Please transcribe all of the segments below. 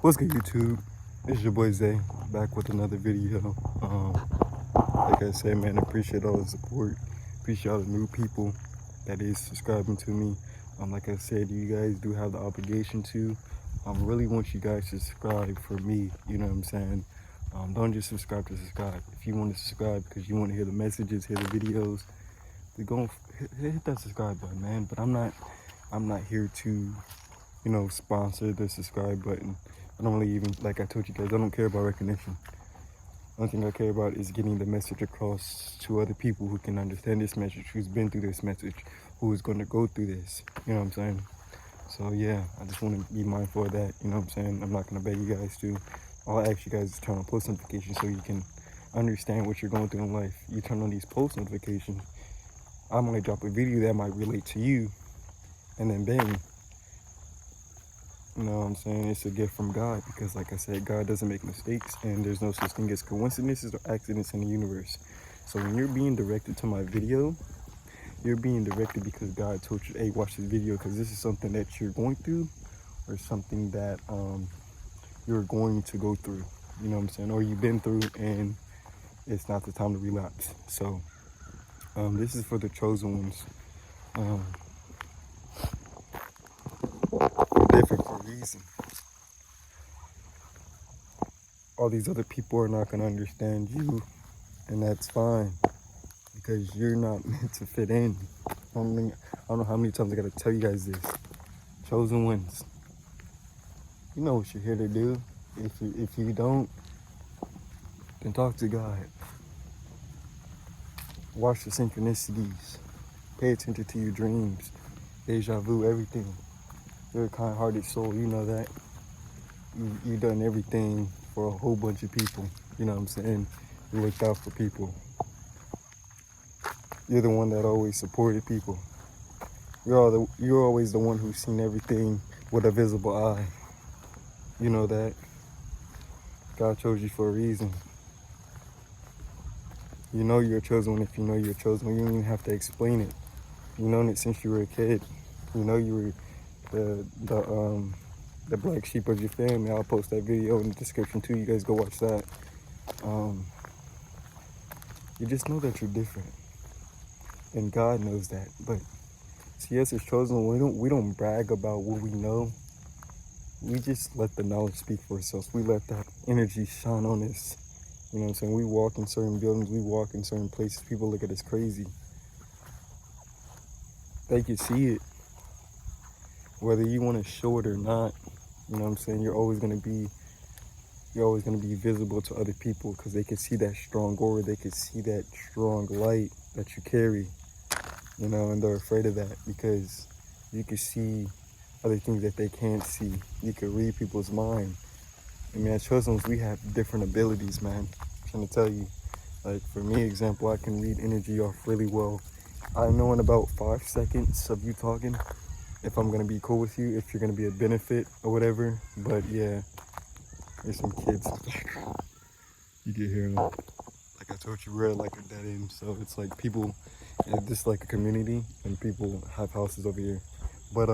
What's good, YouTube? It's your boy Zay, back with another video. Like I said, man, appreciate all the support. Appreciate all the new people that is subscribing to me. Like I said, you guys do have the obligation to. Really want you guys to subscribe for me. You know what I'm saying? Don't just subscribe to subscribe. If you want to subscribe because you want to hear the messages, hear the videos, then go hit that subscribe button, man. But I'm not here to, sponsor the subscribe button. I don't really even, like I told you guys, I don't care about recognition. One thing I care about is getting the message across to other people who can understand this message, who's been through this message, who is going to go through this. You know what I'm saying? So yeah, I just want to be mindful of that. You know what I'm saying? I'm not going to beg you guys to. All I ask you guys is turn on post notifications so you can understand what you're going through in life. You turn on these post notifications, I might drop a video that might relate to you, and then bang. You know what I'm saying? It's a gift from God because, like I said, God doesn't make mistakes, and there's no such thing as coincidences or accidents in the universe. So when you're being directed to my video, you're being directed because God told you, hey, watch this video because this is something that you're going through or something that you're going to go through. You know what I'm saying? Or you've been through and it's not the time to relapse. So this is for the chosen ones. Different for a reason. All these other people are not going to understand you, and that's fine because you're not meant to fit in. I don't know how many times I got to tell you guys this. Chosen ones, you know what you're here to do. If you don't, then talk to God. Watch the synchronicities. Pay attention to your dreams. Deja vu, everything. You're a kind-hearted soul, you know that. You've done everything for a whole bunch of people. You know what I'm saying? You looked out for people. You're the one that always supported people. You're always the one who's seen everything with a visible eye. You know that. God chose you for a reason. You know you're a chosen one if you know you're a chosen one. You don't even have to explain it. You've known it since you were a kid. You know you were the black sheep of your family. I'll post that video in the description too. You guys go watch that. You just know that you're different, and God knows that. But see, us as chosen, we don't brag about what we know. We just let the knowledge speak for ourselves. We let that energy shine on us. You know what I'm saying? We walk in certain buildings. We walk in certain places. People look at us crazy. They can see it. Whether you want to show it or not, you know what I'm saying? You're always going to be visible to other people because they can see that strong aura. They can see that strong light that you carry, you know, and they're afraid of that because you can see other things that they can't see. You can read people's mind. I mean, as chosen ones, we have different abilities, man. I'm trying to tell you. Like, for me, example, I can read energy off really well. I know in about 5 seconds of you talking if I'm going to be cool with you, if you're going to be a benefit or whatever. But yeah, there's some kids in the background. You can hear them. Like I told you, we're at like a dead end. So it's like people, this is like a community and people have houses over here. But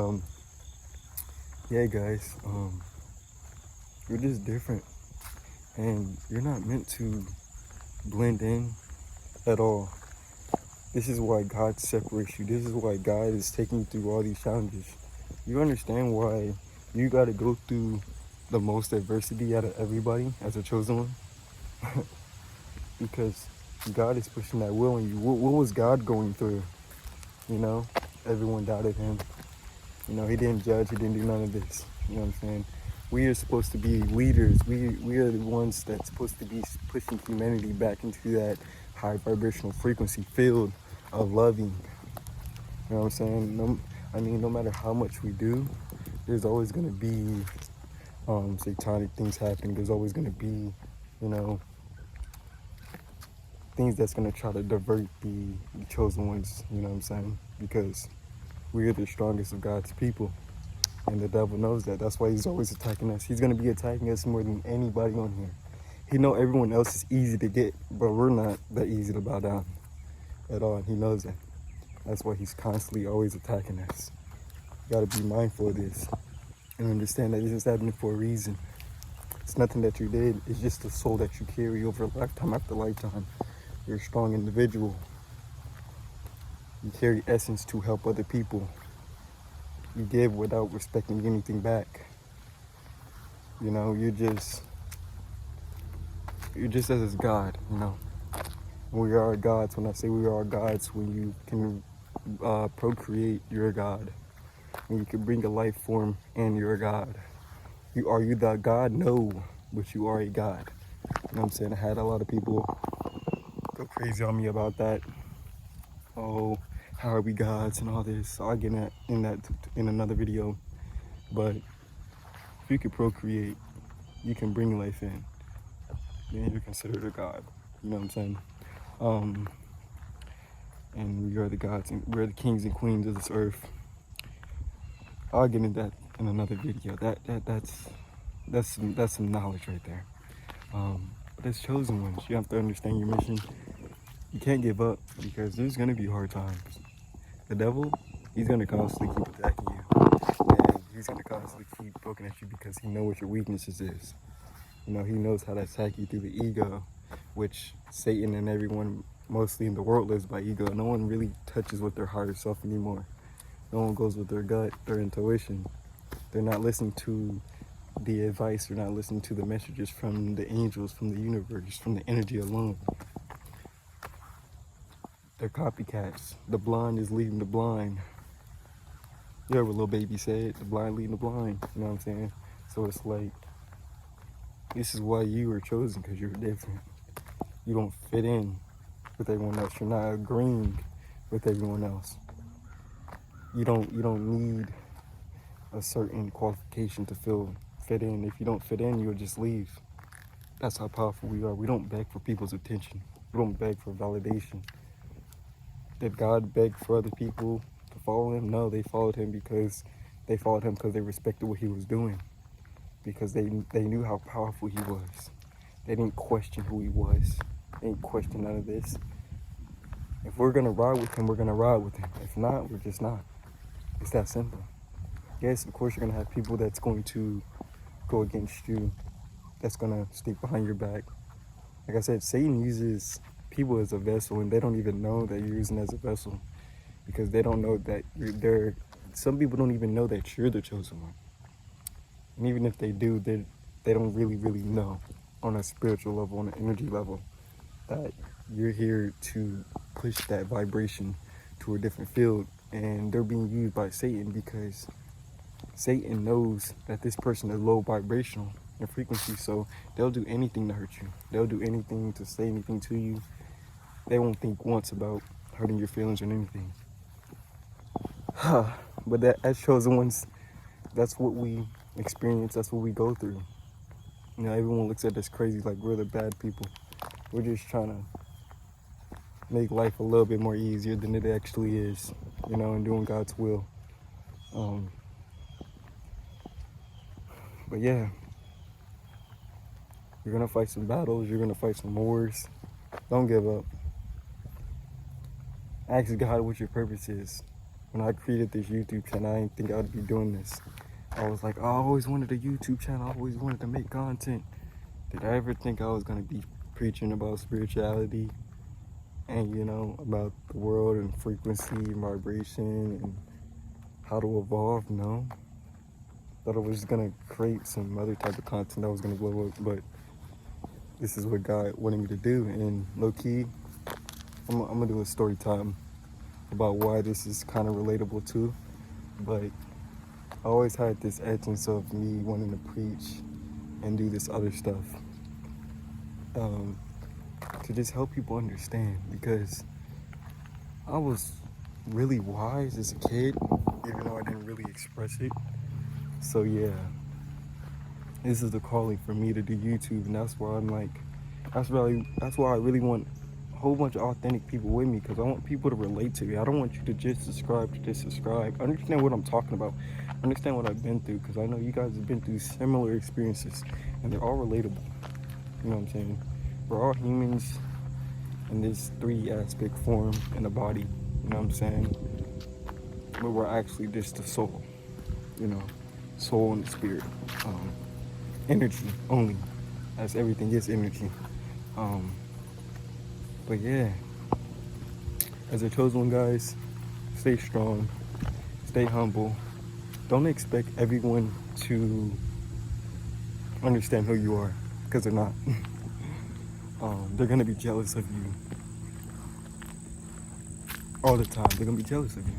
yeah, guys, you're just different. And you're not meant to blend in at all. This is why God separates you. This is why God is taking you through all these challenges. You understand why you got to go through the most adversity out of everybody as a chosen one? Because God is pushing that will in you. What was God going through? You know, everyone doubted him. You know, he didn't judge. He didn't do none of this. You know what I'm saying? We are supposed to be leaders. We are the ones that's supposed to be pushing humanity back into that high vibrational frequency field of loving. You know what I'm saying? No matter how much we do, there's always going to be satanic things happening. There's always going to be, you know, things that's going to try to divert the chosen ones. You know what I'm saying? Because we are the strongest of God's people. And the devil knows that. That's why he's always attacking us. He's going to be attacking us more than anybody on here. He know everyone else is easy to get, but we're not that easy to bow down at all. And he knows that. That's why he's constantly always attacking us. You got to be mindful of this and understand that this is happening for a reason. It's nothing that you did. It's just the soul that you carry over lifetime after lifetime. You're a strong individual. You carry essence to help other people. You give without expecting anything back. You know, you're just as God, you know. We are gods. When I say we are gods, when you can procreate, you're a God. When you can bring a life form and you're a God. Are you the God? No, but you are a God. You know what I'm saying? I had a lot of people go crazy on me about that. Oh, how are we gods and all this? So I'll get in another video. But if you can procreate, you can bring life in, then you're considered a God. You know what I'm saying? And we are the gods, and we're the kings and queens of this earth. I'll get into that in another video. That's some knowledge right there. But as chosen ones, you have to understand your mission. You can't give up because there's gonna be hard times. The devil, he's gonna constantly keep attacking you, and he's gonna constantly keep poking at you because he knows what your weaknesses is. You know, he knows how to attack you through the ego, which Satan and everyone mostly in the world lives by ego. No one really touches with their higher self anymore. No one goes with their gut, their intuition. They're not listening to the advice. They're not listening to the messages from the angels, from the universe, from the energy alone. They're copycats. The blind is leading the blind. You heard what Lil Baby said, the blind leading the blind. You know what I'm saying? So it's like, this is why you are chosen, because you're different. You don't fit in with everyone else. You're not agreeing with everyone else. You don't need a certain qualification to fit in. If you don't fit in, you'll just leave. That's how powerful we are. We don't beg for people's attention. We don't beg for validation. Did God beg for other people to follow him? No, they followed him because they respected what he was doing. Because they knew how powerful he was. They didn't question who he was. They didn't question none of this. If we're gonna ride with him, we're gonna ride with him. If not, we're just not. It's that simple. Yes, of course you're gonna have people that's going to go against you, that's gonna stick behind your back. Like I said, Satan uses people as a vessel, and they don't even know that you're using as a vessel, because they don't know that you're there. Some people don't even know that you're the chosen one. And even if they do, they don't really know on a spiritual level, on an energy level, that you're here to push that vibration to a different field. And they're being used by Satan because Satan knows that this person is low vibrational in frequency, so they'll do anything to hurt you. They'll do anything to say anything to you. They won't think once about hurting your feelings or anything. But that, as chosen ones, that's what we experience, that's what we go through. You know, everyone looks at us crazy like we're the bad people. We're just trying to make life a little bit more easier than it actually is, you know, and doing God's will. But yeah, you're gonna fight some battles, you're gonna fight some wars. Don't give up. Ask God what your purpose is. When I created this YouTube channel, I didn't think I'd be doing this. I was like, oh, I always wanted a YouTube channel, I always wanted to make content. Did I ever think I was gonna be preaching about spirituality and, you know, about the world and frequency and vibration and how to evolve? No. Thought I was just gonna create some other type of content that was gonna blow up, but this is what God wanted me to do. And low key, I'm gonna do a story time about why this is kind of relatable too. But I always had this essence of me wanting to preach and do this other stuff, to just help people understand, because I was really wise as a kid, even though I didn't really express it. So yeah, this is the calling for me to do YouTube, and that's why I'm like, that's why I really want a whole bunch of authentic people with me, because I want people to relate to me. I don't want you to just subscribe. Understand what I'm talking about. Understand what I've been through, because I know you guys have been through similar experiences, and they're all relatable. You know what I'm saying? We're all humans in this 3-aspect form in the body. You know what I'm saying? But we're actually just the soul. You know, soul and the spirit. energy only. That's everything is energy. But yeah, as a chosen one, guys, stay strong, stay humble. Don't expect everyone to understand who you are, because they're not. They're gonna be jealous of you all the time. They're gonna be jealous of you.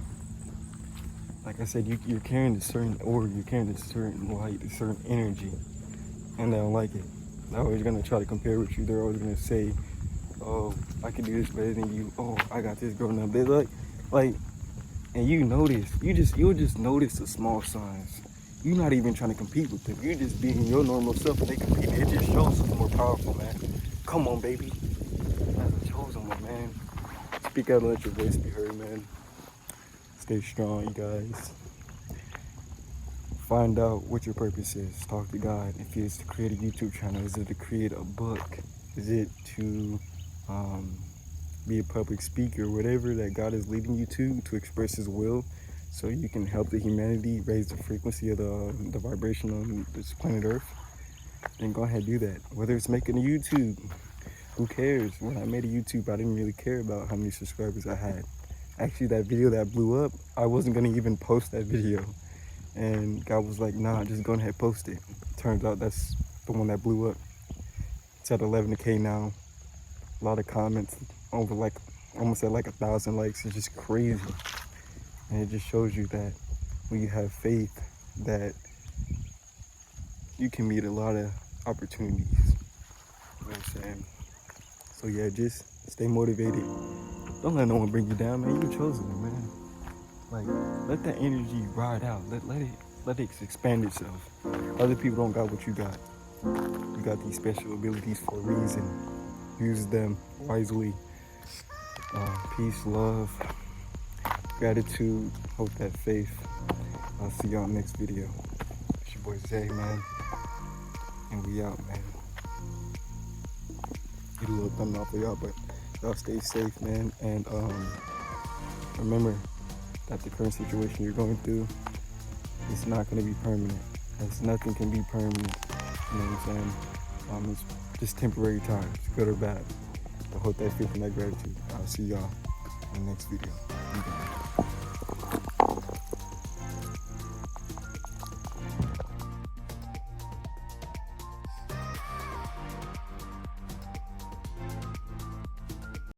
Like I said, you're carrying a certain aura, you're carrying a certain light, a certain energy, and they don't like it. They're always gonna try to compare with you. They're always gonna say, "Oh, I can do this better than you. Oh, I got this growing up." They're like, and you'll just notice the small signs. You're not even trying to compete with them. You're just being your normal self, and they compete. It just shows who's more powerful, man. Come on, baby. As a chosen one, man. Speak out and let your voice be heard, man. Stay strong, you guys. Find out what your purpose is. Talk to God. If it's to create a YouTube channel, is it to create a book? Is it to be a public speaker? Whatever that God is leading you to express His will, so you can help the humanity raise the frequency of the vibration on this planet Earth, then go ahead and do that. Whether it's making a YouTube, who cares? When I made a YouTube, I didn't really care about how many subscribers I had. Actually, that video that blew up, I wasn't gonna even post that video. And God was like, nah, just go ahead and post it. Turns out that's the one that blew up. It's at 11K now. A lot of comments, over like, almost at like 1,000 likes. It's just crazy. And it just shows you that when you have faith, that you can meet a lot of opportunities. You know what I'm saying? So yeah, just stay motivated. Don't let no one bring you down, man. You're chosen, man. Like, let that energy ride out. Let it expand itself. Other people don't got what you got. You got these special abilities for a reason. Use them wisely. Peace, love, gratitude, hold that faith. I'll see y'all next video. It's your boy Zay, man. And we out, man. Get a little thumb off for y'all, but y'all stay safe, man. And remember that the current situation you're going through, it's not going to be permanent. As nothing can be permanent. You know what I'm saying? It's just temporary times, good or bad. But hold that faith and that gratitude. I'll see y'all in the next video.